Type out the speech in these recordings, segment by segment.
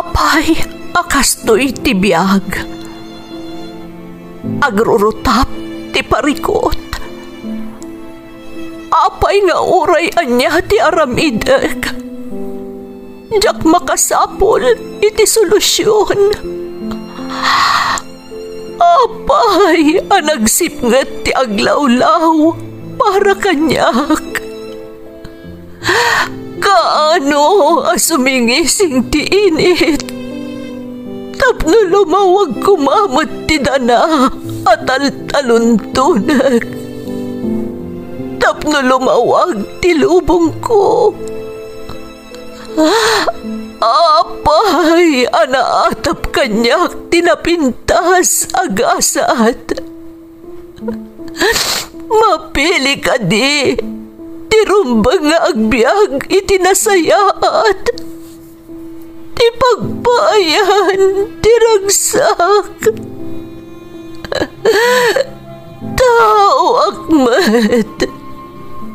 Apay, akastoy ti biyag. Agrurutap ti parikot. Apay nga uray anya ti aramidek. Jak makasapol iti solusyon. Apay, anagsipnget ti aglawlaw para kanyak. Kaano asumingising ti init. Tapno lumawag kumamot ti dana at taluntunak. Tapno lumawag ti lubong ko. Apay, anaatap kanyak tinapintas agasat. Mapili ka di, tirumbang nga agbyag itinasayaat. Ti pagpayan, tiragsak. Tao akmat,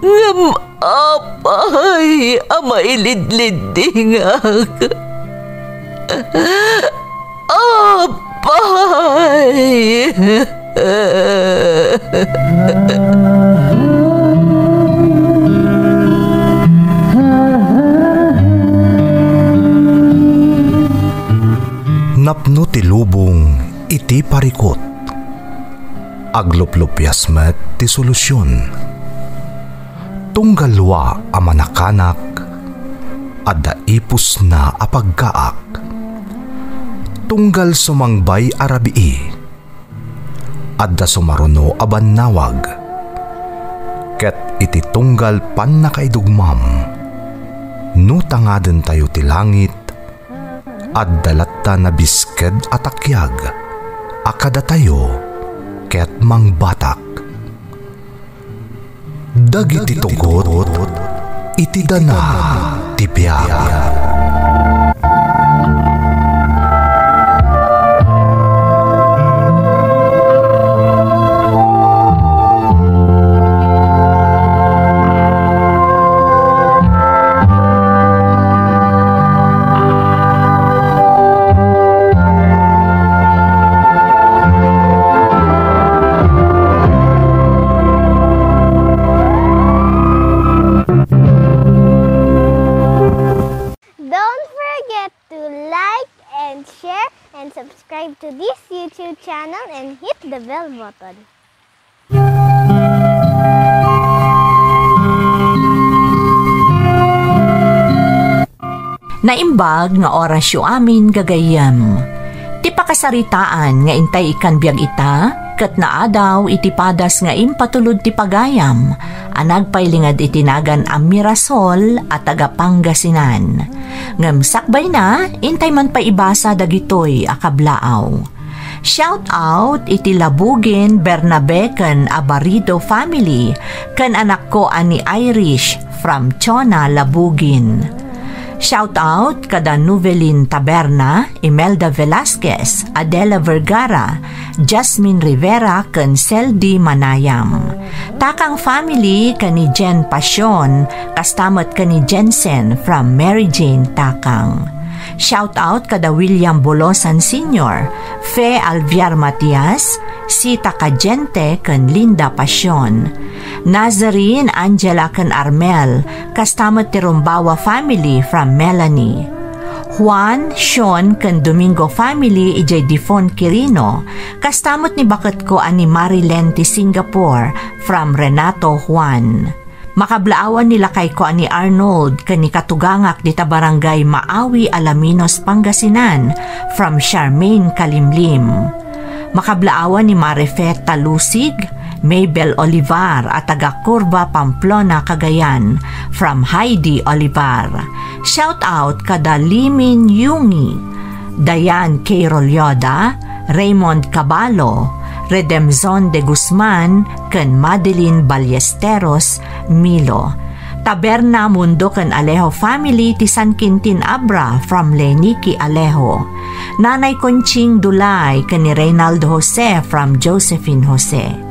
ngam apay, amailidlidingak. Apay. Napno ti lubong iti parikot. Agluplupyas met ti solusyon. Tunggalwa a manakanak adda ipus na apagkaak. Tunggal sumangbay arabii adda sumaruno a bannawag. Ket iti tunggal pan nakaidugmam no tangaden tayo ti langit adda latta na bisked atakyag akada tayo ket mangbatak. Dagiti tugot iti dana ti biag. Subscribe to this YouTube channel and hit the bell button. Naimbag nga orasyo amin gagayam. Ti pakasaritaan nga intay ikan biag ita, ket naadaw iti padas nga impatulod ti pagayam, anagpailingad itinagan a Mirasol at taga Pangasinan. Ngem sakbay na, intay man pa ibasa dagitoy a kablaaw. Shout out iti Labugin Bernabe ken Abarido family, ken anak ko ani Irish from Chona, Labugin. Shout out kada Nuvelin Taberna, Imelda Velasquez, Adela Vergara, Jasmine Rivera ken Seldi Manayam. Takang family kani Jen Pasyon, kastamot kani Jensen from Mary Jane Takang. Shout out kada William Bolosan Sr., Fe Alviar Matias, Sita Cagente ken Linda Pasyon. Nazarene Angela ken Armel, kastamot ti Rumbawa family from Melanie. Juan, Sean ken Domingo family ijay Difon Quirino, kastamot ni baket ko ani Marilen ti Singapore from Renato Juan. Makablaawan nila kay ko ani Arnold ken ni katugangak dita barangay Maawi, Alaminos, Pangasinan from Charmaine Kalimlim. Makablaawan ni Marifet Talusig, Mabel Olivar at taga Curva, Pamplona, Cagayan from Heidi Olivar. Shout out kada Limin Yungi, Dayan K. Rolyoda, Raymond Caballo, Redemzon de Guzman, ken Madeline Ballesteros Milo. Taberna Mundo ken Alejo family ti San Quintin Abra from Leniki Alejo. Nanay Conching Dulay ken ni Reynaldo Jose from Josephine Jose.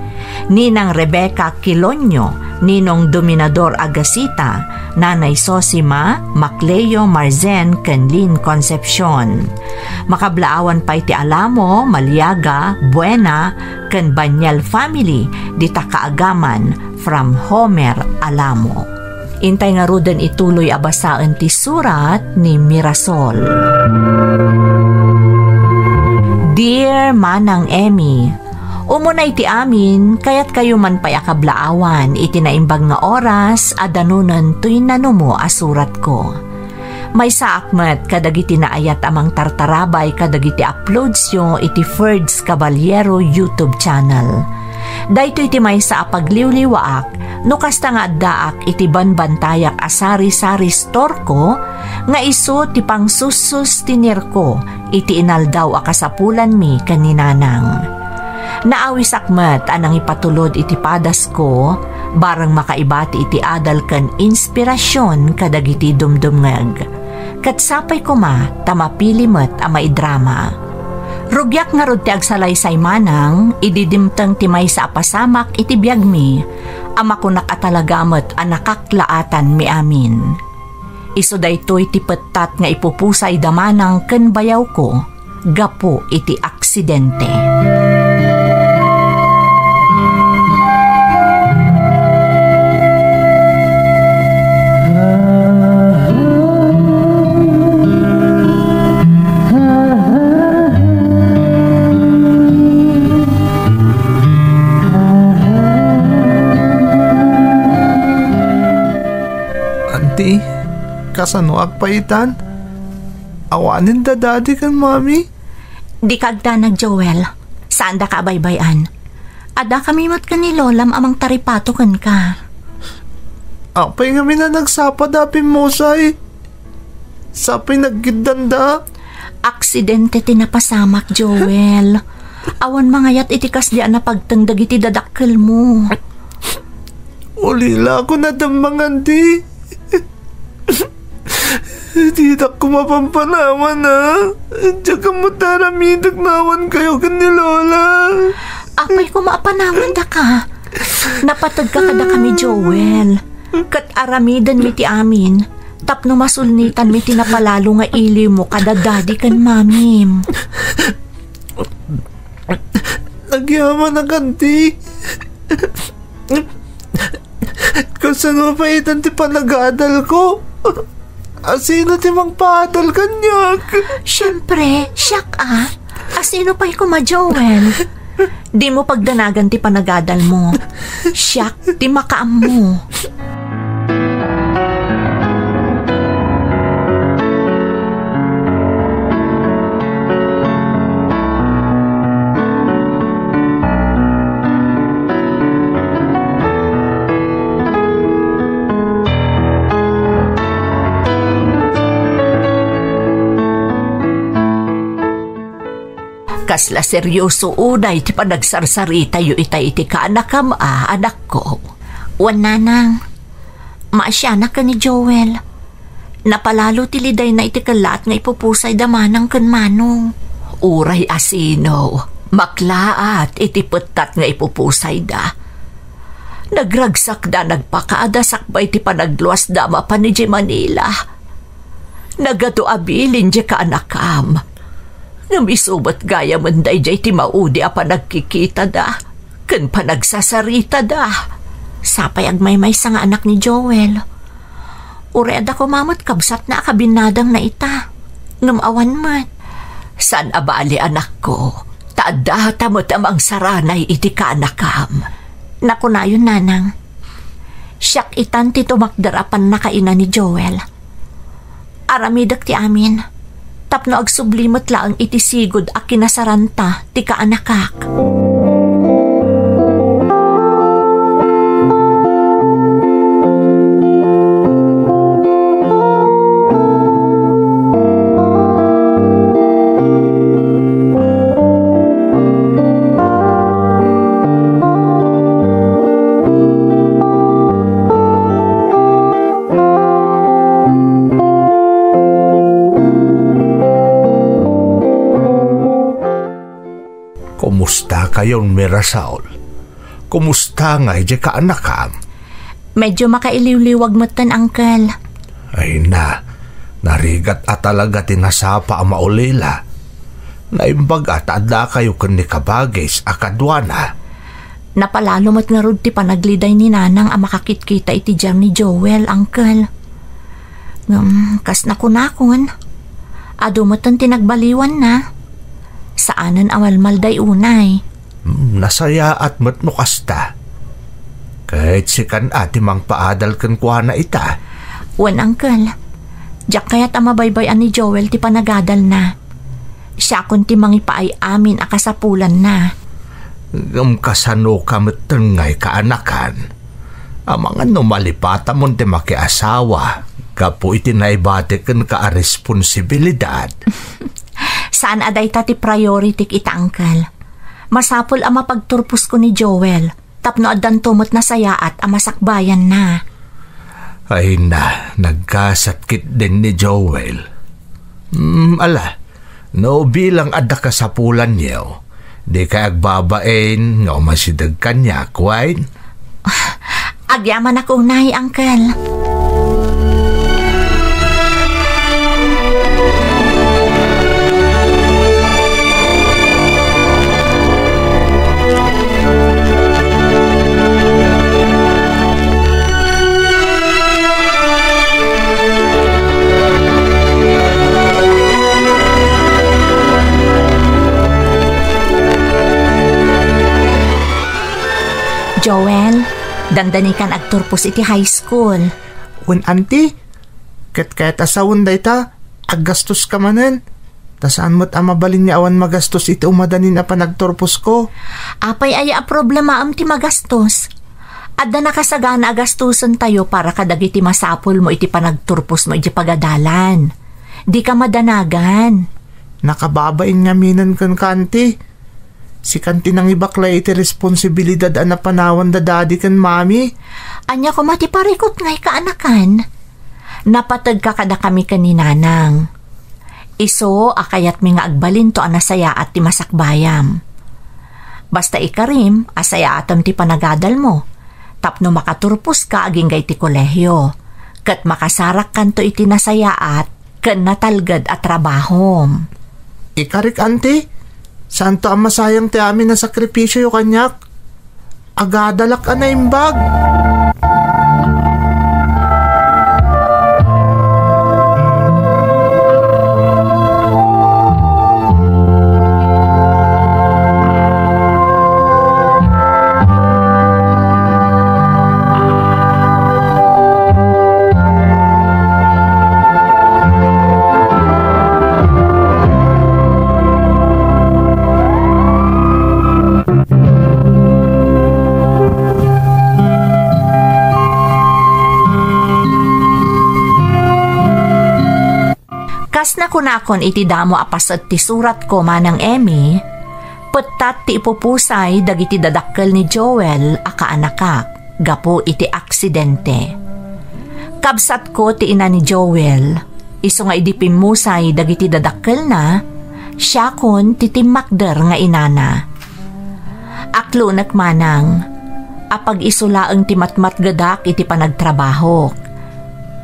Ninang Rebecca Quilonyo, Ninong Dominador Agasita, Nanay Sosima, Macleo Marzen, Kenlin Concepcion. Makablaawan pa iti Alamo, Maliaga, Buena, ken Banyal family, dita kaagaman from Homer, Alamo. Intay nga rudan ituloy abasaan ti surat ni Mirasol. Dear Manang Emmy, umunay ti amin, kayat kayo man pa'y akablaawan, iti naimbag nga oras, adanunan to'y nanumo asurat ko. May saakmat kadagiti naayat amang tartarabay kadagiti uploads yo iti Ferds Caballero YouTube channel. Dahito iti may sa apagliwliwaak, no kasta nga daak iti banbantayak asari-sari store ko, nga iso ti pangsusus tinir ko, iti inaldaw akasapulan mi kaninanang. Naawis akmat anang ipatulod iti padas ko, barang makaibati iti adal kan inspirasyon kadagiti dumdumngag. Katsapay ko ma, tamapilimot a maidrama. Rugyak nga rod ti agsalaysay manang, ididimtang ti may sa apasamak iti biyag mi, ama ko nakatalagamat a nakaklaatan mi amin. Iso daytoy ti petat nga ipupusay damanang ken bayaw ko, gapo iti aksidente. Kasano agpaitan? Awanin da daddy kan mami? Di kagda nag-Joel. Saan da ka baybayan? Ada kami mat ka ni Lolam amang taripato kan ka. Apay nga na nagsapa dapin mo say. Sapay naggidanda. Aksidente tinapasamak, Joel. Awan mangayat itikas di na pagtangdag iti dadakkel mo. Ulila ko na dambangan di. Di tak ko mapampanawan na. Diyan ka mo taramidag nawan kayo kan ni Lola. Apay ko maapanawan da ka. Napatag ka kada kami, Joel. Kat aramidan mi ti amin. Tapno masulnitan mi tinapalalo nga ili mo kada daddy kan mamim. Nagyaman na kanti. Kasano pa itan ti panagadal ko? Asino ti mangpadal kanyak? Siyempre, siyak Asino pa'y kuma, Joel? Di mo pagdanagan ti panagadal mo. Siyak ti makaam mo. Kasla seryoso unay ti panagsarsarita yu itay iti kaanakam anak ko. Wananang, maasyanak ka ni Joel. Napalalo ti liday na iti kalat nga ipupusay damanang kan manong. Uray asino, maklaat iti petat nga ipupusay da. Nagragsak da nagpakaadasak ba iti panagluas dama pa ni Manila. Nagado abilin di kaanakam. Namisubat gaya manday jay ti maudi a panagkikita da. Ken panagsasarita da. Sapay agmay-may sa nga anak ni Joel. Ureda ko mamot kabsat na akabinadang na ita. Ngamawan mat. San abali anak ko? Taada tamot amang saranay iti kaanakam. Nakunayon nanang. Siyak itan ti tumakdarapan na kaina ni Joel. Aramidak ti amin. Tapno agsublimot laang iti sigod a kinasaranta ti kaanakak. Kumusta kayong Mirasol? Kumusta nga ije ka anakam? Medyo makailiw-liwag mo tan, Uncle. Ay narigat at talaga tinasapa ang maulila. Naimbag at ada kayo kan ni kabagis akadwana. Napalalo mo't nga rod ti panagliday ni Nanang ang makakitkita iti jam ni Joel, Uncle. Kas nakunakon. Ado mo't ang tinagbaliwan na. Saanan awalmal day unay. Nasaya at matnukasta. Kahit si kan ati mang paadal kan kuha na ita. Wan, Uncle. Diyak kaya't amabaybayan ni Joel ti panagadal na. Siya kun ti mangipaay amin akasapulan na. Kasano ka matengay kaanakan. Amang malipata mo ti makiasawa. Kapo iti naibate kan ka responsibilidad. Saan aday ta ti priority kita, Uncle? Masapol ang mapagturpos ko ni Joel. Tapno adan tumot na sayaat ang masakbayan na. Ay nagkasatkit din ni Joel. No bilang ada kasapulan niyo, di ka agbabain nga masidag kanya, kwain? Agyaman ako unay, Uncle. Joel, dandanikan agturpos iti high school. Auntie, ket asawon day ta, aggastos ka manen. Tasaan mo't amabalin niya awan magastos iti umadanin a panagturpos ko. Apay aya a problema am ti magastos. Adda nakasagana agastuson tayo para kadagiti masapol mo iti panagturpos mo iti pagadalan. Di ka madanagan. Nakababain nga minan kan kanti. Si kanti nang ibakla iti responsibilidad na panawan da daddy kan mami. Anya ko matiparikot ngay kaanakan. Napatag ka kada kami kaninanang. Iso akayat mi nga agbalin to anasaya at ti masakbayam. Basta ikarim, asaya atam ti panagadal mo. Tapno makaturpos ka aging gay ti kolehyo. Kat makasarak kanto iti nasayaat ken natalgad at trabahom. Ikarik, auntie. Santo ang masayang ti amin na sakripisyo yung kanyak. Agadalak na imbag. Na kunakon iti damo apasat ti surat ko manang Emmy, petat ti ipupusay dagiti dadakkel ni Joel akaanakak, gapo iti aksidente. Kabsat ko ti ina ni Joel, iso nga idipimusay dagiti dadakkel na, siya kon ti timmakder nga inana. Aklo nakmanang, apag isulaang ti matmat gadak iti panagtrabaho.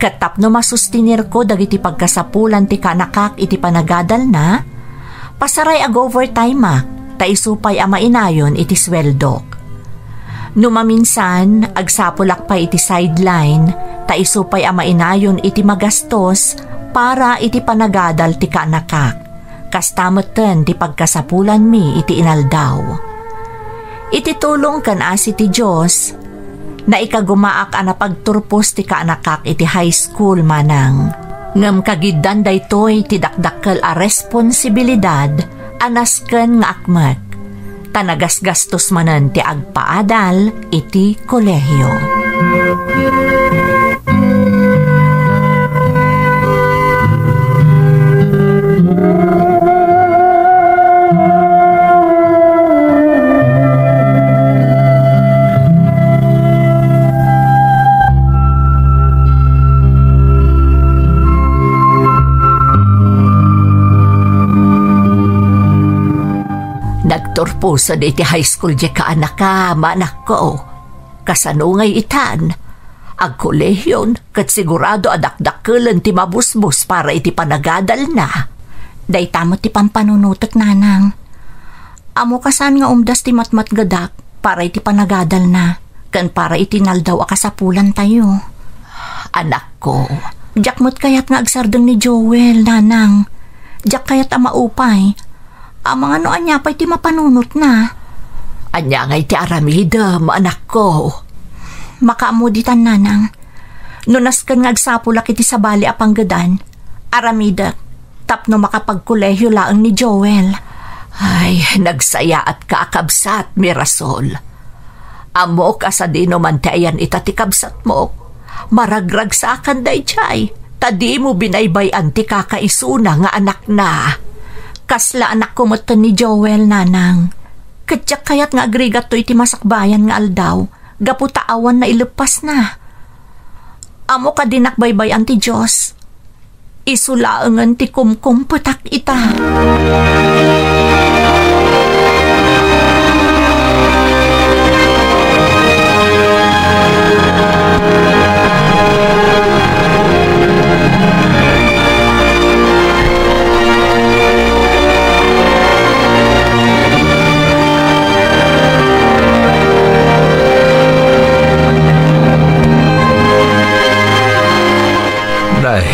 Katap no masustinir ko dagiti pagkasapulan ti kanakak iti panagadal na, pasaray ag overtime ta isupay ama inayon iti sweldok. Numaminsan, agsapulak pa iti sideline, ta isupay ama inayon iti magastos para iti panagadal ti kanakak. Kastamoten ti pagkasapulan mi iti inaldaw. Iti tulong kan asi ti Diyos, na ikagumaak ana pagturpos ti kaanakak iti high school manang. Ngem kagiddan daytoy ti dakdakkel a responsibilidad anasken nga akmek. Tanagasgastos manen ti agpaadal iti kolehyo. tapuso di iti high school di ka anak ka, maanak ko. Kasanungay itan. Ag kolehyon, kat sigurado adakdakulan ti mabusbus para iti panagadal na. Day tamo ti pampanunutot, nanang. Amo kasan nga umdas ti matmat gadak para iti panagadal na. Kan para iti naldaw akasapulan tayo. Anak ko, jakmot kayat nga agsardeng ni Joel, nanang. Jak kayat maupay. Amang ano anya pa iti mapanunot na. Anya nga iti aramida, anak ko. Makaamuditan, nanang. Nunas kan nga agsapulak iti sabali apanggadan. Aramida, tapno makapagkolehyo laang ni Joel. Ay, nagsaya at kaakabsat, Mirasol. Amo kasadino man tayan ita ti kabsat mo. Maragrag sa akan day chay. Tadi mo binaybayan ti kakaisuna nga anak na. Kasla anak ko moto ni Joel, nanang. Kadyak kayat nga agrigat to iti masakbayan nga aldaw. Gaputaawan na ilupas na. Amo ka dinakbaybayan ti Diyos. Isulaangan ti kumkumputak ita.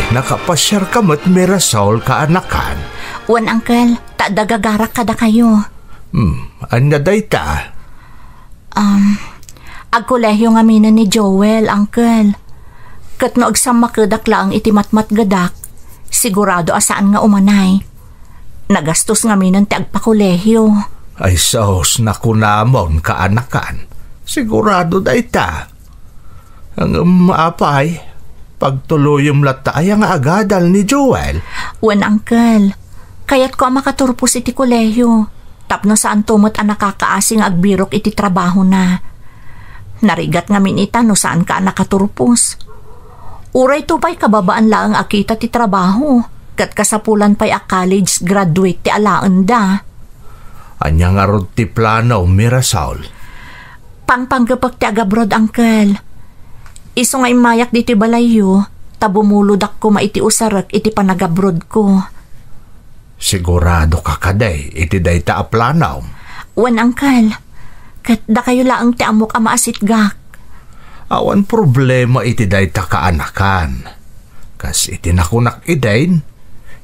Nakapasyar ka mo't Mirasol kaanakan. Wan, uncle, dagagarak kada kayo. Anya day ta? Agkolehyo nga mina ni Joel, uncle. Kat no agsam makadak lang iti matmat gadak, sigurado asaan nga umanay. Nagastos nga minan ti agpakolehyo. Ay sos, nakunamon kaanakan. Sigurado day ta. Ang maapay, pagtuluyom latay ang agadal ni Joel. Wan, uncle. Kayat ko makaturpos iti kolehyo. Tapno saan tumot ang nakakaasing agbirok iti trabaho na. Narigat nga minita no saan ka nakaturpos. Uray to pa'y kababaan lang akita ti trabaho. Kat kasapulan pa'y a college graduate ti alaan da. Anya nga rod ti plano, Mirasol? Pangpanggapag ti agabroad, uncle. Iso nga imayak diti balayo, tabumuludak ko maiti usarak iti panagabrod ko. Sigurado ka kaday, iti day ta aplanaw. Wan, uncle. Kat da kayo laang ti amok amaasit gak. Awan problema iti day ta kaanakan. Kas iti nakunak idayn,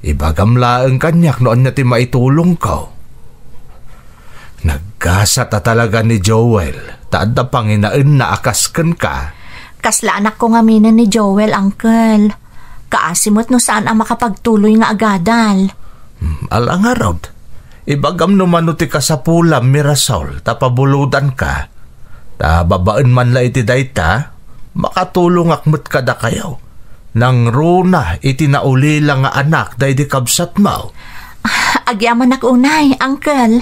ibagam laang kanyak noon na ti maitulong ko. Naggasa ta talaga ni Joel, taadda panginaan na akasken ka. Kasla anak ko nga minan ni Joel, uncle. Kaasimot no saan ang makapagtuloy nga agadal. Alangarod. Ibagam naman no ti kasapulam, Mirasol, tapabuludan ka. Ta babaan man la iti dayta, makatulong akmet kada kayo. Nang runa iti naulila nga anak day di kabsat mo. Agyaman ak unay, uncle.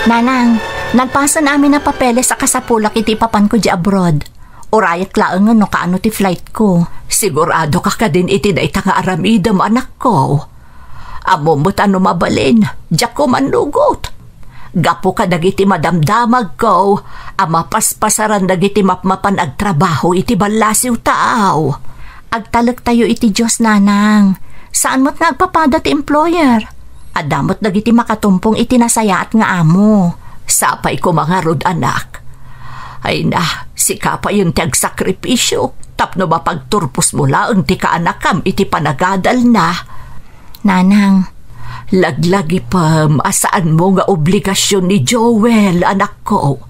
Nanang, nagpasa namin na papeles sa kasapulak iti papan ko di abroad. Urayat laang no kaano ti flight ko. Sigurado ka din iti da ita nga aramidam, anak ko. Amumot ano mabalin, diyak ko manlugot. Gapo ka dagiti madamdamag ko, ama paspasaran dagiti mapmapan agtrabaho iti balasiw taaw. Agtalag tayo iti Diyos, nanang. Saan mo't nagpapada ti employer? Adamot dagiti makatumpong iti nasayaat nga amo. Sapay ko mga rod, anak. Ay na, sika pa yung tagsakripisyo. Tapno ba pagturpos mo laang ti kaanakam iti panagadal na. Nanang, laglagi pa asaan mo nga obligasyon ni Joel, anak ko.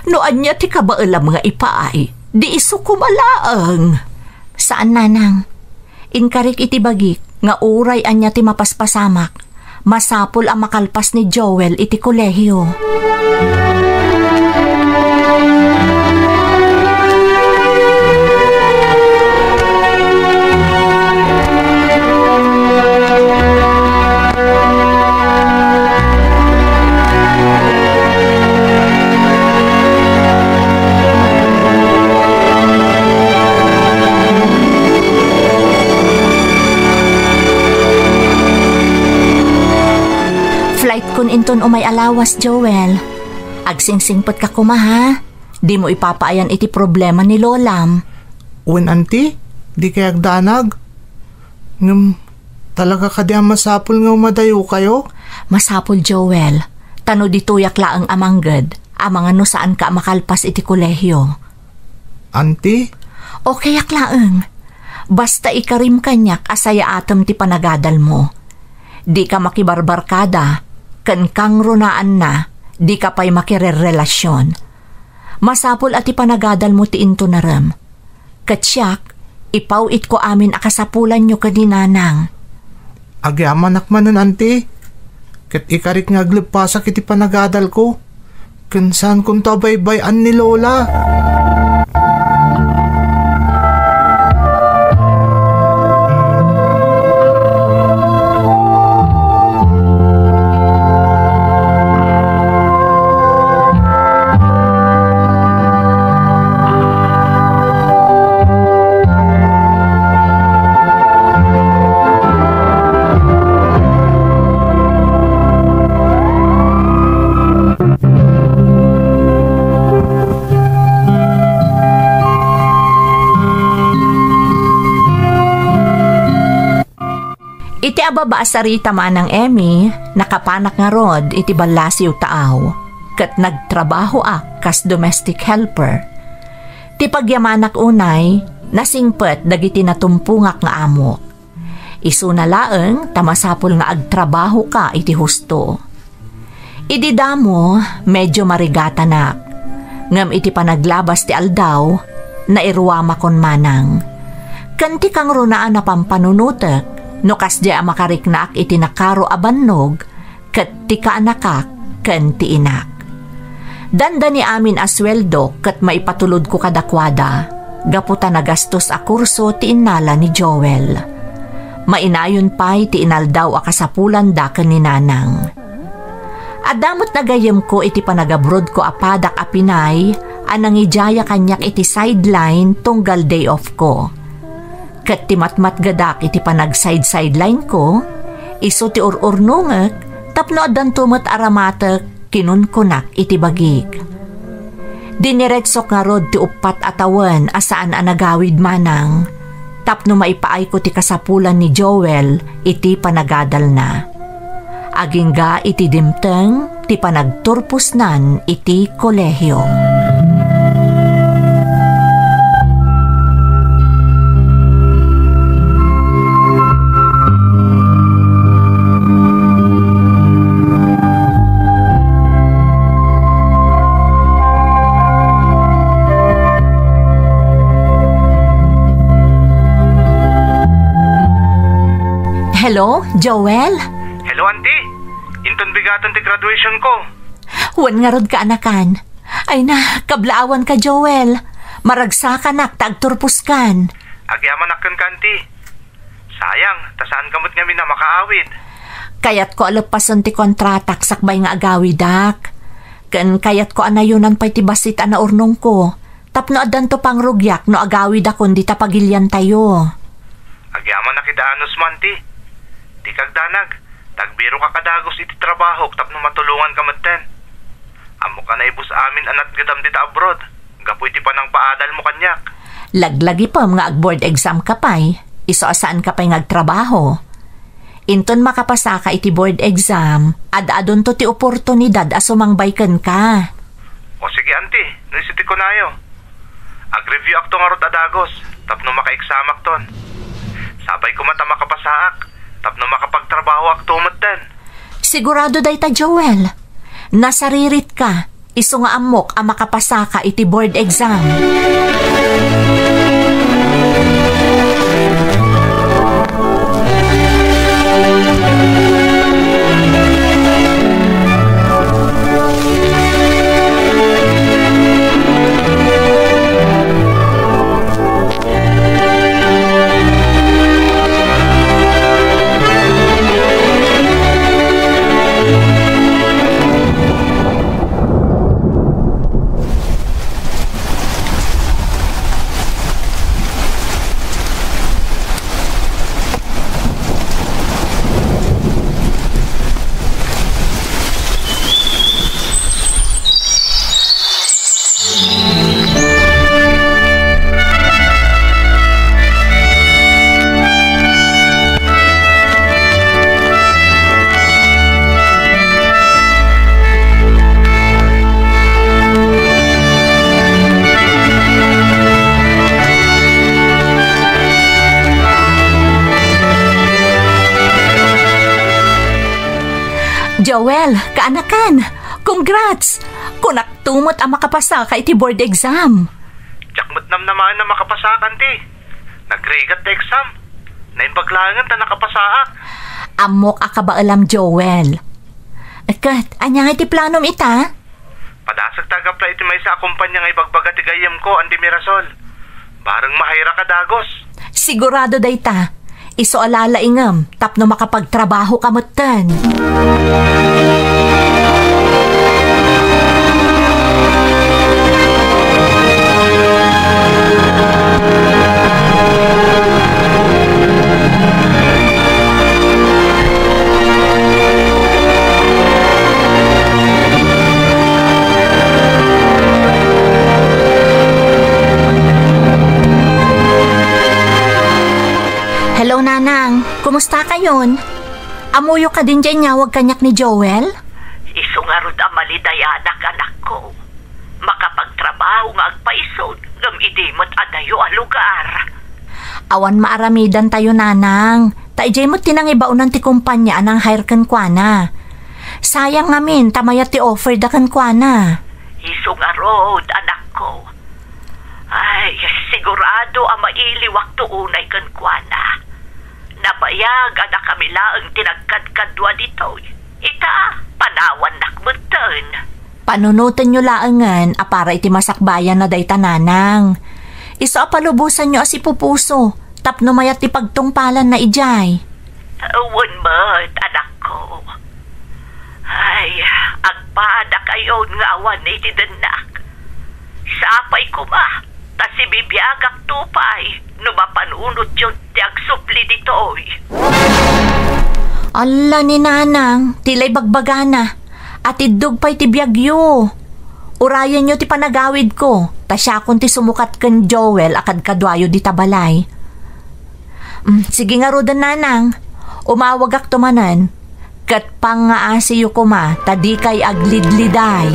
Noan niya ti kabaalam nga ipaay, di iso kumalaang. Saan, nanang? Inkarik iti bagik nga uray anya ti mapaspasamak. Masapol ang makalpas ni Joel iti kolehyo. kun inton umay alawas, Joel. Agsingsingpot ka kumaha. Di mo ipapaayan iti problema ni Lolam. Wen auntie, di kayag danag. Talaga ka di ang masapul nga umadayo kayo? Masapul, Joel. Tano dituyak laang amangged. Amang ano saan ka makalpas iti kolehyo. Auntie? Okay laang. Basta ikarim kanyak asaya atom ti panagadal mo. Di ka makibarbarkada. Kan kang runaan na, di ka pa'y makirerelasyon. Masapul at ipanagadal mo ti into naram. Katsyak, ipawit ko amin akasapulan nyo kaninanang. Agyaman akmanan, auntie. Kat ikarik nga aglepasak iti panagadal ko. Kansan kung tabaybayan ni Lola. Iti ababa asarita manang Emmy, nakapanak nga rod iti balasiw taaw, kat nagtrabaho kas domestic helper. Ti pagyamanak unay, nasingpet dagiti natumpungak nga amo. Isu na laeng tamasapul nga agtrabaho ka iti husto. Idi damo, medyo marigatanak. Ngam iti panaglabas ti aldaw, nairuwama kon manang. Kanti kang runaan na pampanunutek, no kasdya makariknak iti nakaro abannog, kat ti kaanakak, ken ti inak. Danda ni amin asweldo kat maipatulod ko kadakwada, gaputa na gastos a kurso ti inala ni Joel. Mainayon pa'y ti inaldaw a kasapulan da ken ni nanang. Adamot nagayem ko iti panagabrod ko apadak a Pinay, anang ijaya kanyak iti sideline tunggal day off ko. Kat ti matmat gadak iti panag-sideline ko, iso ti ur-urnungek, tapno adan tumat aramatek, kinunkunak iti bagig. Dinireksok nga rod ti upat atawan asaan anagawid manang, tapno maipaay ko ti kasapulan ni Joel iti panagadal na. Agingga iti dimteng ti panagturpusnan iti kolehyo. Hello, Joel? Hello, auntie. Inton bigatan ti graduation ko. Wan nga rod ka anakan. Ay na, kablaawan ka, Joel. Maragsakan ak, tagturpus kan. Agyaman akan ka, auntie. Sayang, tasaan kamot ngamin na makaawid. Kayat ko alapason ti kontratak sakbay nga agawidak. Ken kayat ko anayunan pa'y ti basit ana urnong ko. Tapno adan to pang rugyak no agawid akon di tapagilyan tayo. Agyaman na kita anos mo, auntie. Di kagdanag, tagbiro ka kadagos iti trabaho tapno matulungan ka maten. Amo ka na ibus amin anat gadam dita abroad. Gapu iti panang paadal mo kanyak. Laglagi pa nga ag-board exam ka pa'y. Iso asaan ka pa'y ngagtrabaho. Inton makapasa ka iti board exam, ad-adon to ti oportunidad asumangbayken ka. O sige, auntie, naisiti ko na yo. Ag-review ak to nga rot adagos, tapno maka-examak ton. Sabay ko mata makapasaak, tapno makapagtrabaho ak tumat den. Sigurado day ta, Joel. Nasaririt ka, iso nga amok ang makapasa ka iti board exam. Joel, kaanakan! Congrats! Kunaktumot ang makapasa ka iti board exam. Jakmat naman na makapasakan ti. Nagregat ta exam. Naimbaglangan ta nakapasaak. Amok akaba alam, Joel. Kat, anya nga iti planom ita? Padasag tagapla iti may sa akumpanya nga ibagbaga ti gayam ko, Andi Mirasol. Barang mahayra ka dagos. Sigurado dayta. Iso alala ingam, tapno makapagtrabaho kamutan. Hello, Nanang. Kumusta kayon? Amuyo ka din dyan nyawag kanyak ni Joel? Isungarod amaliday anak ko. Makapagtrabaho nga agpaisod, ngam idimot adayo a lugar. Awan maaramidan tayo, Nanang. Taijay mo tinangibaunan ti kumpanya anang hire kan kuana. Sayang ngamin, tamaya ti offer da kan kuana. Isungarod anak ko. Ay, sigurado ang mailiwak to unay kan kuana. Nabayag anak kami laang tinagkadkadwa dito. Ita, panawan nakmuntan. Panunutan nyo laangan, apara iti masakbayan na dayta, Nanang. Iso apalubusan nyo as ipupuso, tapno mayat ti pagtungpalan na ijay. Awan mo't, anak ko. Ay, agpada kayon nga awan iti denak. Sapay ko ma, ta si bibiyagak tupay, no mapanunod yun ti agsupli ditoy. Ala ni Nanang, tilay bagbagana, at idug pa'y ti biyagyo. Urayan nyo ti panagawid ko, ta siya kun ti sumukat kan Joel akad kadwayo di tabalay. Sige nga rodan, Nanang, umawag ak tumanan, kat pang nga asiyo ko ma, tadi kay aglidliday.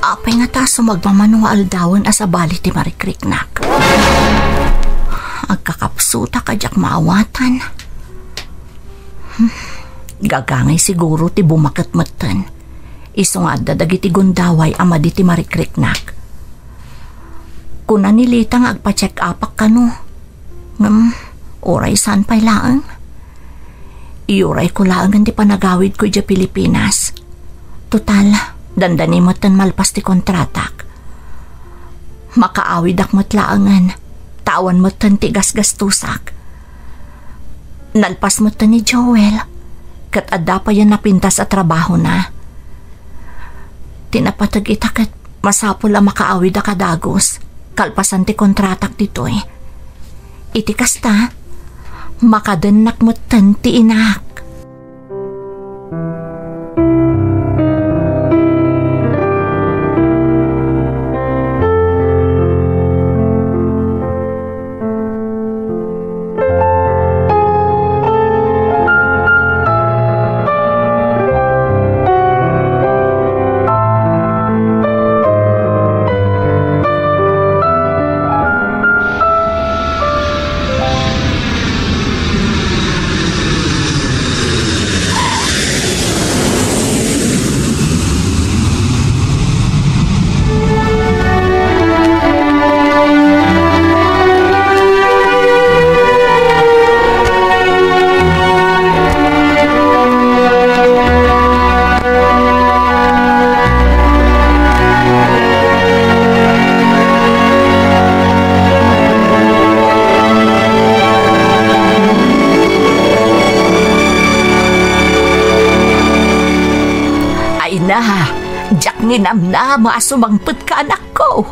Apay nga ta sumagmamanual dawon asabali ti Marikriknak. Agkakapsuta kadyak maawatan. Gagangay siguro ti bumakatmatan. Isungad dadagiti gundaway ama di ti Marikriknak. Kuna nilitang agpa-check upak kano. Oray saan pa'y laang? Iuray ko laang ti panagawid ko di Pilipinas. Total, dandani mo't tan malpas ti kontratak. Makaawid ak mo't laangan, tawan mo't tan ti gasgastusak. Nalpas mo't tan ni Joel, kat adda pa yan napintas at trabaho na. Tinapatag itakat masapul ang makaawid ak kadagos, kalpasan ti kontratak ditoy. Iti kasta, makadanak mo't tan ti inak. Nginamnama sumangput ka, anak ko.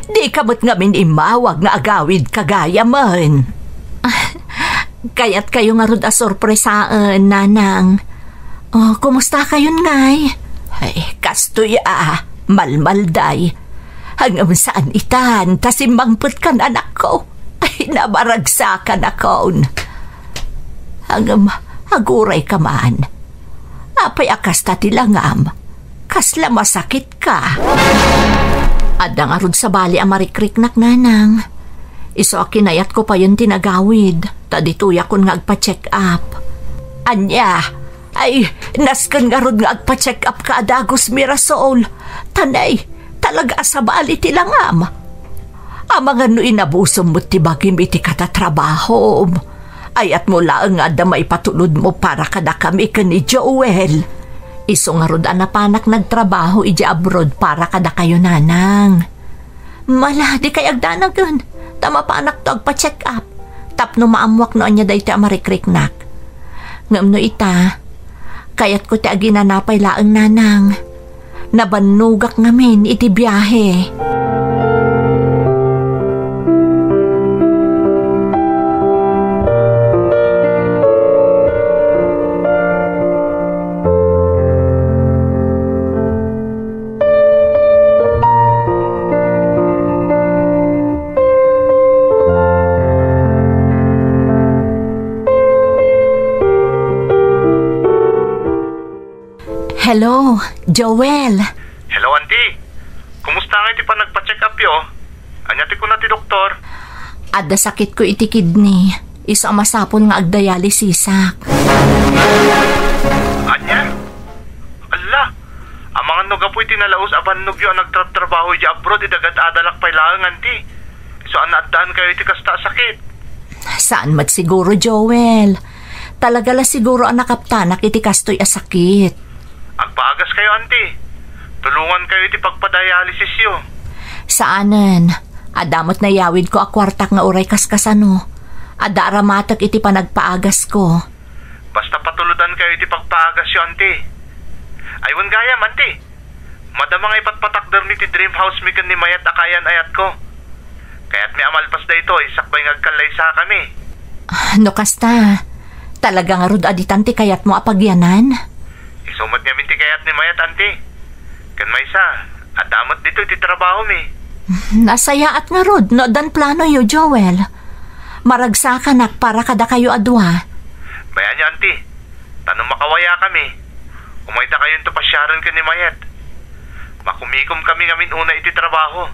Di kamot ngamin imawag nga agawid kagaya man. Kaya't kayo nga rod a sorpresaan, Nanang. Kumusta kayon ngay? Ay, kastoy malmalday. Hanggang saan itan, tasimbangput kan anak ko. Ay, nabaragsakan akon. Hanggang haguray ka man. Apay akas tatilangam. Kasla masakit ka. Adang arod sa bali ang marikriknak nanang. Iso akinayat ko pa yun tinagawid. Tadituya kon nga agpa-check up. Anya, ay naskan nga rod nga agpa-check up ka adagos Mirasol. Tanay, talaga sa bali tilangam. Ang mga no inabusom mo tibagim iti katatrabaho. Ayat mo lang nga da maipatulod mo para kada kami ka ni Joel. Iso nga rod anapanak nagtrabaho iji abroad para kada kayo nanang. Mala, di kay agdanagan. Tama panak to agpa-check up. Tapno maamwak no anya dahi ti amarikrik-nak. Ngam no ita, kayat ko ti aginanapay laang nanang. Nabanugak ngamin iti biyahe. Hello, Joel. Hello, auntie. Kumusta nga iti pa nagpa-check up yo? Anyati ko na ti doktor. Adda sakit ko iti kidney. Isa masapon nga agdialisisak. Anya? Ala, ang mga nuga po iti nalaos aban nugyo ang nagtrabaho iti abroad idagat adalak pay laang, auntie. So anadaan kayo iti kasta sakit. Saan mat siguro, Joel? Talaga la siguro ang nakaptanak iti kastoy asakit. Agpaagas kayo, auntie. Tulungan kayo iti pagpadialysis yo. Saanan? Adamot na yawid ko akwartak nga uray kaskasano. Ada aramatak iti panagpaagas ko. Basta patuludan kayo iti pagpaagas yo, auntie. Aywan gayam, auntie. Madamang ipatpatakder ni ti dream house mi kan ni mayat akayan ayat ko. Kaya't may amalpas da ito, isakbay ngagkalay sa kami. No kasta, talaga nga rod aditanti kayat mo apagyanan? Isumot nga minti kayat ni mayat, auntie. Kan may isa, adamot dito iti trabaho mi. Nasaya at nga rod, no dan plano yo, Joel. Maragsakan para kada kayo adwa. Bayan niyo, auntie. Tanong makawaya kami. Umayta kayo ito pasyaran ka ni mayat. Makumikom kami ngamin una iti trabaho.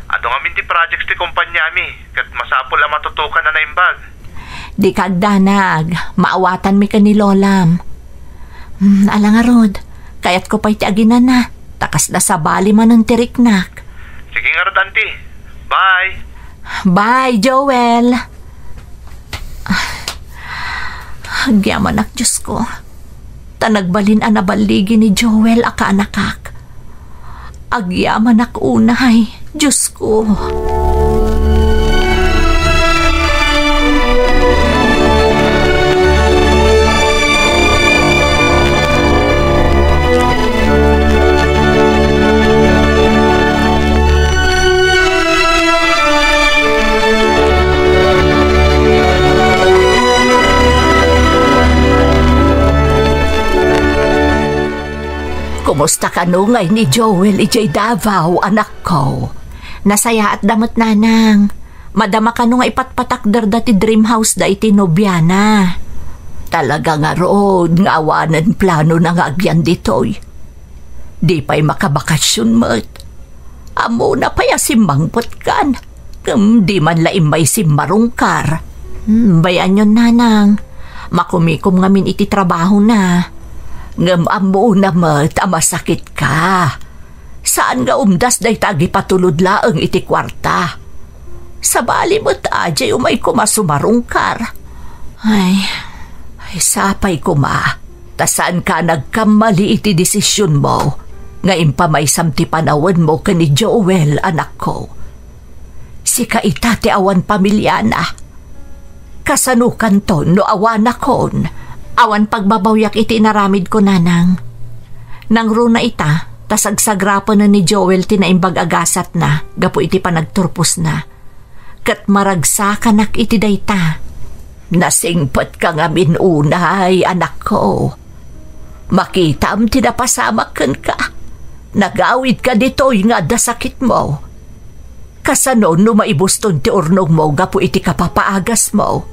Ado ngamin ti projects ti kumpanya mi, kat masapol ang matutukan na naimbag. Di kagdanag, maawatan mi ka ni Lolam. Alang arod, kayat ko pa'y tiaginan na, takas na sa bali man ng tiriknak. Sige nga rod, auntie. Bye! Bye, Joel! Agyaman ak, Diyos ko. Tanagbalin ang nabaligi ni Joel akanakak. Agyaman ak unay, Diyos ko. Kumusta ka nungay ni Joel ijay Davao, anak ko? Nasaya at damot nanang. Madama ka nung ipatpatakder dati dream house da iti nobyana. Talaga nga rood, nga awanan plano na nga agyan ditoy. Di pa'y makabakasyon mo't. Amo na pa'y asimbangpot kan. Di man laim may simmarungkar. Bayan yun nanang. Makumikom ngamin iti trabaho na. Ngam amo na mo't masakit ka. Saan nga umdas day tagi patulod laang iti kwarta? Sa bali mo't ajay umay kumasumarungkar. Ay, sapay kuma. Tasaan ka nagkamali iti desisyon mo. Ngayon pa may samti panawan mo ka ni Joel, anak ko. Si kaitati awan pamilya na. Kasanukan to no awan akon. Awan pagbabawyak iti naramid ko nanang. Nang runa ita, tasagsagrapo na ni Joel tinaimbag agasat na, gapo iti panagturpos na. Kat maragsakan iti dayta. Nasingpot ka nga minunay, anak ko. Makita am tinapasamakan ka. Nagawid ka dito'y nga da sakit mo. Kasano no maibuston ti urnog mo gapu iti kapapaagas mo.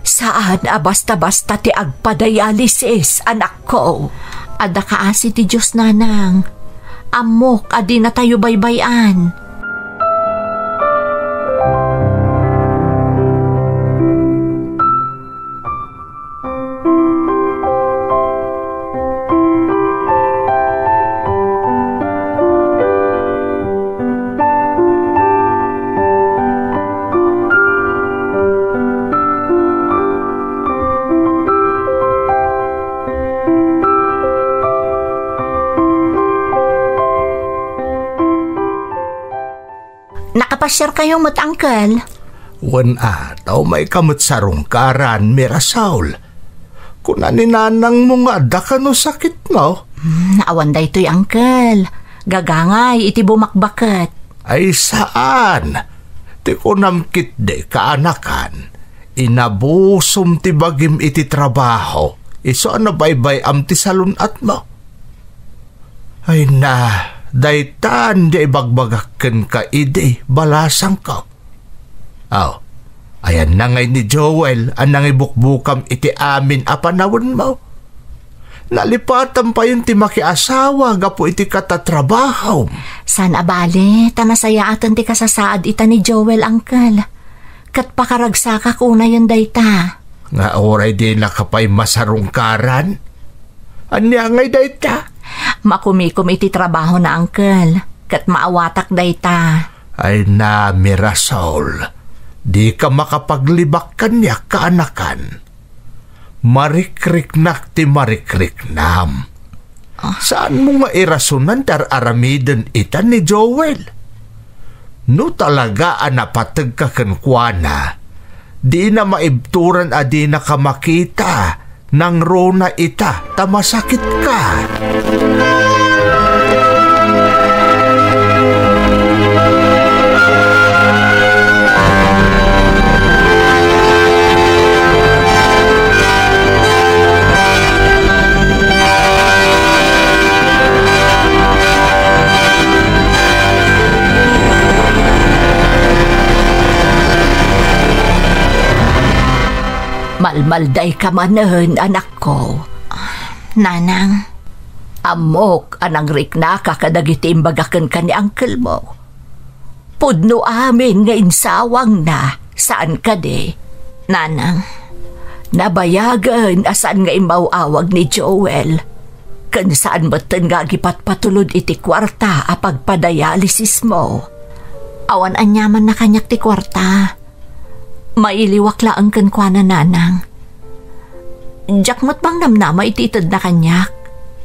Saan basta-basta ti agpadialysis, anak ko? Ada kaasi ti Diyos, nanang. Amok adi na tayo baybayan. Nakapasyar kayong mat, Uncle? Taw may kamot sarong karan, Mirasol. Kung naninanang mo nga, da ka no sakit mo. Naawan da ito'y, Uncle. Gagangay, iti bumakbakat. Ay saan? Ti kunamkit de kaanakan. Inabusom ti bagim iti trabaho. Iso ano baybay am ti salunat mo? Ay na, daytan di ibagbagakken ka ide, balasang ka. Ayan na ngay ni Joel, anang ibukbukam iti amin apanawon mo. Nalipatan pa yun ti makiasawa, gapo iti katatrabaho. San abale, tanasaya atan ti kasasaad ita ni Joel, Uncle. Kat pakaragsaka kuna yun dayta. Nga oray di nakapay masarungkaran? Anya ngay dayta? Makumikom iti trabaho na, Uncle. Kat maawatak dayta. Ay na, Mirasol. Di ka makapaglibak kanya kaanakan. Marikriknak ti marikriknam. Saan mo nga irasunan dar aramiden ita ni Joel? No talaga napatag ka kenkwana, di na maibturan di na ka makita nang rona ita tamasakit ka. Malmalday ka manen, anak ko. Nanang, amok anang rikna kakadagiti imbagakan ka ni uncle mo. Pudno amin nga insawang na, saan ka de? Nanang, nabayagan asan nga imbawawag ni Joel. Kan saan batan nga gipatpatulod iti kwarta apagpadialysis mo. Awan anyaman na kanyak ti kwarta. Mailiwak laang kenkwana, nanang. Jakmot bang namnama ititad na kanyak?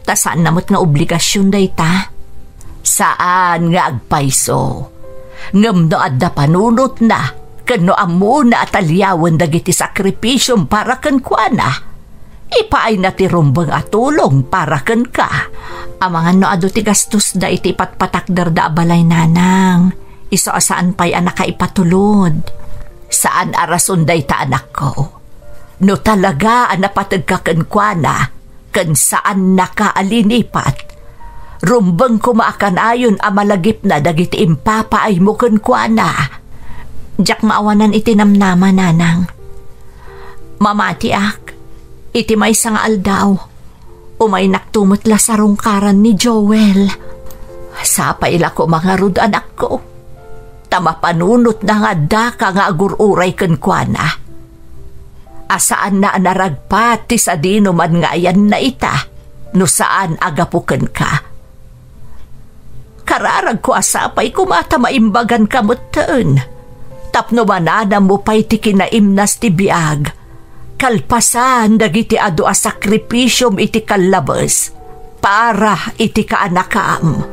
Ta saan namot nga obligasyon dayta? Saan nga agpayso? Ngam no adda panunot na, kano amo na atalyawan dagiti sakripisyong para kenkwana. Ipaay na ti rumbang atulong para ken ka. Amangan no ado ti gastos da iti patpatakdar da abalay, nanang. Iso asaan pa'y anak ka ipatulod. Saan arason dayta, anak ko? No talaga napatag ka kenkwana, ken saan nakaalinipat. Rumbang kumaakanayon amalagip na dagiti impapaay mo kenkwana. Jak maawanan itinamnama, nanang. Mamati ak, iti may sang aldaw. Umay naktumot la sarungkaran ni Joel. Sapaila ko mga rud, anak ko. Tamapanunot na nga da ka nga agururay kenkwana. Asaan na naragpat ti sa dino man nga ayan na ita, no saan agapuken ka. Kararag ko asapay kumata maimbagan kamutten. Tapno manana mo pa'y ti kinaimnas ti biag. Kalpasan dagiti adu a sakripisyom iti kalabas para iti kaanakam.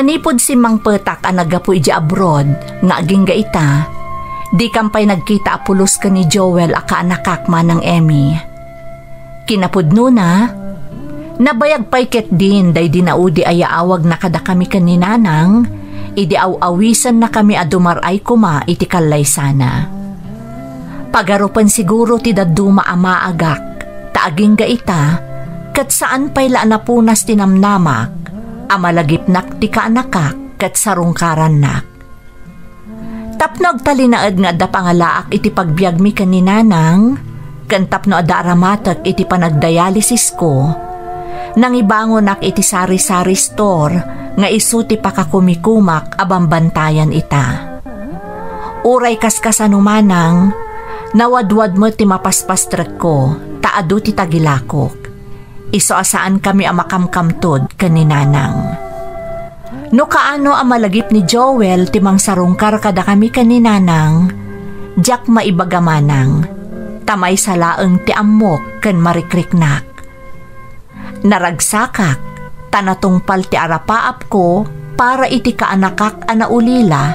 Manipod si Mang Petak ang nagapoy di abroad, nga aging gaita, di kampay nagkita apulos ka ni Joel aka anakak manang Emmy. Kinapudno na, nabayag paiket din day dinaudi ayaawag na kada kami kaninanang, idi aw-awisan na kami adumaray kuma iti kalay sana. Pagarupan siguro ti daduma amaagak, taaging gaita, kat saan pay laan napunas tinamnamak, amalagipnak ti kaanakak kat sarungkaran nak. Tapno agtalinaad nga da pangalaak iti pagbiag mi kaninanang, kan tapno ada aramatak iti panagdialysis ko, nang ibangon ak iti sari-sari store nga isu ti pakakumikumak abambantayan ita. Uray kaskasanumanang, nawadwad mo ti mapaspastrek ko, taado ti tagilakok. Iso asaan kami amakamkamtod kaninanang. No kaano ang malagip ni Joel timang sarungkar kada kami kaninanang, jak maibagamanang, tamay salaeng ti ammok ken marikriknak. Naragsakak, tanatungpal ti arapaap ko para iti kaanakak anaulila,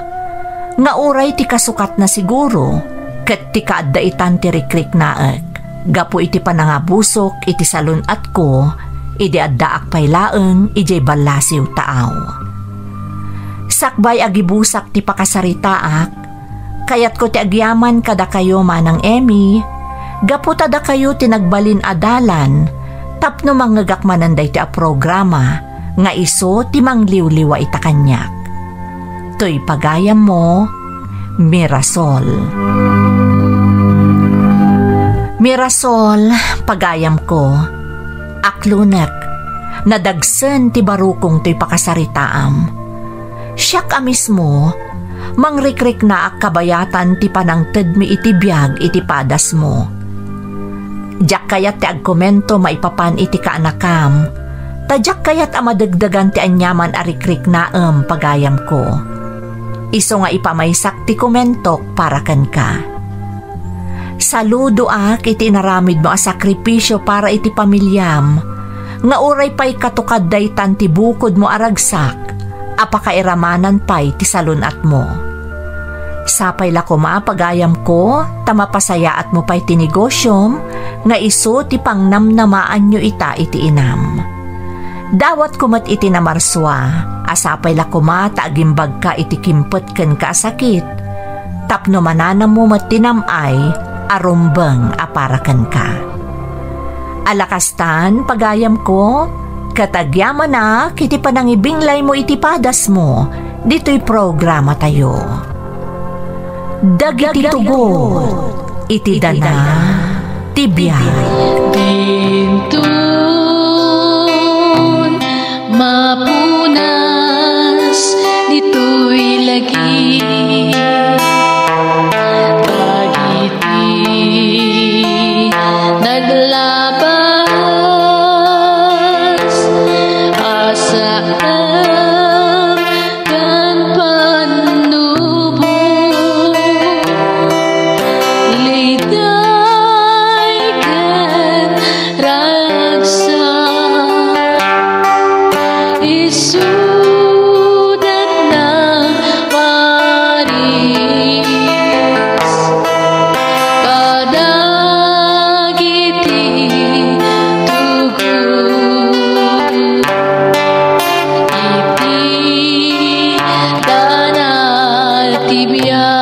nga uray ti kasukat na siguro, ket ti kaadaitan ti rikriknaek. Gapo iti panangabusok iti salunat ko, iti addaak paylaeng iti balasiw taaw. Sakbay agibusak ti pakasaritaak, kayat ko ti agyaman kada kayo manang Emmy, gapo tada kayo tinagbalin adalan, tapno manggagak mananday ti a programa, nga iso ti mangliwliwa ita kanyak. To'y pagayam mo, Mirasol. Mirasol, pagayam ko, aklunek, nadagsen ti barukong to'y pakasaritaam. Siyak amis mo, mangrikrik na ak kabayatan ti panangted mi iti biyag iti padas mo. Diyak kayat ti agkomento maipapan iti kaanakam, tadyak kayat amadagdagan ti anyaman arikrik naem pagayam ko. Iso nga ipamaysak ti komentok para kan ka. Saludo ak iti naramid mo a sakripisyo para iti pamilyam, nga uray pa'y katukad daytan ti bukod mo aragsak, apakairamanan pa'y ti salunat mo. Sapay lako maapagayam ko, tamapasayaat mo pa'y tinigosyom, nga iso ti pangnamnamaan nyo ita iti inam. Dawat kumat iti namarswa, asapay lako tagimbag ka iti kimpet ken kasakit, tapno mananam mo matinamay, arumbeng aparakan ka. Alakastan, pagayam ko, katagyaman na, kiti panangibinglay mo iti padas mo, dito'y programa tayo. Dagiti tugod, iti dana, tibiyag. Dintun, mapunas, dito'y lagi. Naglabas asaan kan panubo liday kan ragsak isudat ng Paris kadagiti tugod iti danal tibiyag.